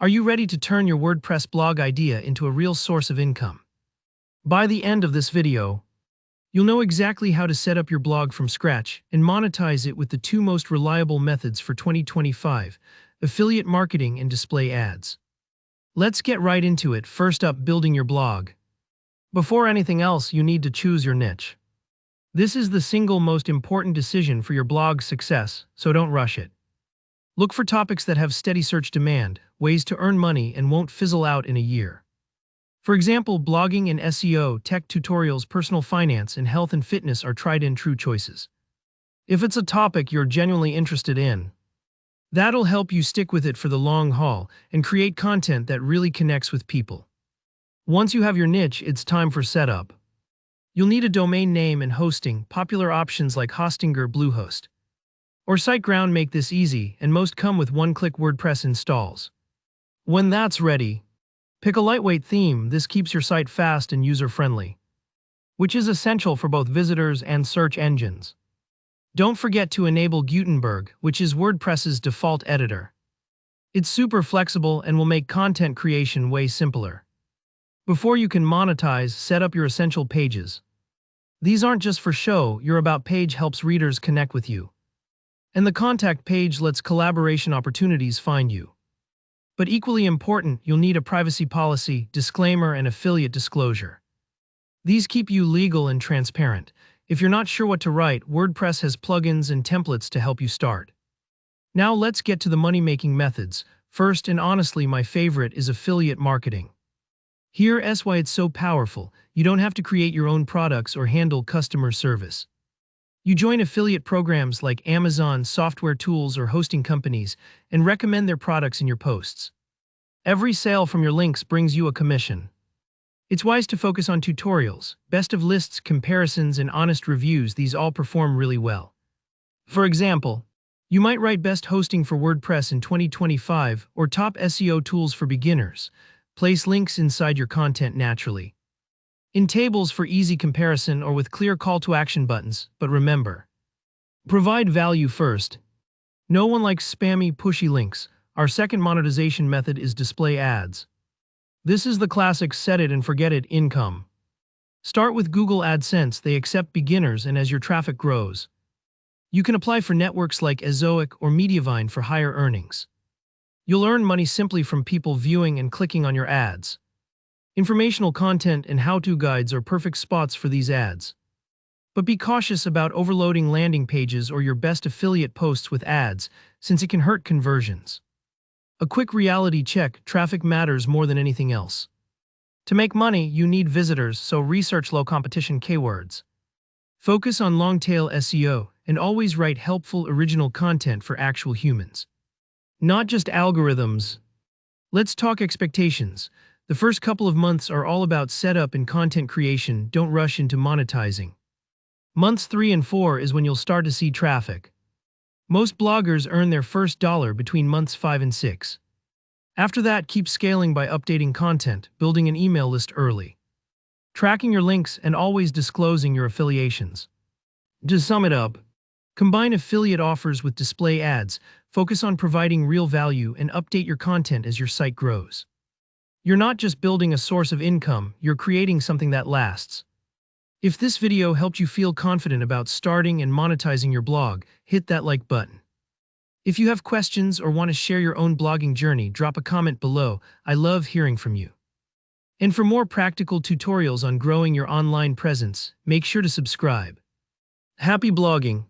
Are you ready to turn your WordPress blog idea into a real source of income? By the end of this video, you'll know exactly how to set up your blog from scratch and monetize it with the two most reliable methods for 2025, affiliate marketing and display ads. Let's get right into it. First up, building your blog. Before anything else, you need to choose your niche. This is the single most important decision for your blog's success, so don't rush it. Look for topics that have steady search demand, ways to earn money, and won't fizzle out in a year. For example, blogging and SEO, tech tutorials, personal finance, and health and fitness are tried and true choices. If it's a topic you're genuinely interested in, that'll help you stick with it for the long haul and create content that really connects with people. Once you have your niche, it's time for setup. You'll need a domain name and hosting. Popular options like Hostinger, Bluehost, or SiteGround make this easy, and most come with one-click WordPress installs. When that's ready, pick a lightweight theme. This keeps your site fast and user-friendly, which is essential for both visitors and search engines. Don't forget to enable Gutenberg, which is WordPress's default editor. It's super flexible and will make content creation way simpler. Before you can monetize, set up your essential pages. These aren't just for show. Your About page helps readers connect with you, and the contact page lets collaboration opportunities find you. But equally important, you'll need a privacy policy, disclaimer, and affiliate disclosure. These keep you legal and transparent. If you're not sure what to write, WordPress has plugins and templates to help you start. Now let's get to the money-making methods. First, and honestly my favorite, is affiliate marketing. Here's why it's so powerful. You don't have to create your own products or handle customer service. You join affiliate programs like Amazon, software tools, or hosting companies and recommend their products in your posts. Every sale from your links brings you a commission. It's wise to focus on tutorials, best of lists, comparisons, and honest reviews. These all perform really well. For example, you might write best hosting for WordPress in 2025 or top SEO tools for beginners. Place links inside your content naturally, in tables for easy comparison or with clear call-to-action buttons. But remember, provide value first. No one likes spammy, pushy links. Our second monetization method is display ads. This is the classic set-it-and-forget-it income. Start with Google AdSense. They accept beginners, and as your traffic grows, you can apply for networks like Ezoic or Mediavine for higher earnings. You'll earn money simply from people viewing and clicking on your ads. Informational content and how-to guides are perfect spots for these ads. But be cautious about overloading landing pages or your best affiliate posts with ads, since it can hurt conversions. A quick reality check: traffic matters more than anything else. To make money, you need visitors, so research low-competition keywords. Focus on long-tail SEO, and always write helpful, original content for actual humans, not just algorithms. Let's talk expectations. The first couple of months are all about setup and content creation. Don't rush into monetizing. Months 3 and 4 is when you'll start to see traffic. Most bloggers earn their first dollar between months 5 and 6. After that, keep scaling by updating content, building an email list early, tracking your links, and always disclosing your affiliations. To sum it up, combine affiliate offers with display ads, focus on providing real value, and update your content as your site grows. You're not just building a source of income, you're creating something that lasts. If this video helped you feel confident about starting and monetizing your blog, hit that like button. If you have questions or want to share your own blogging journey, drop a comment below. I love hearing from you. And for more practical tutorials on growing your online presence, make sure to subscribe. Happy blogging!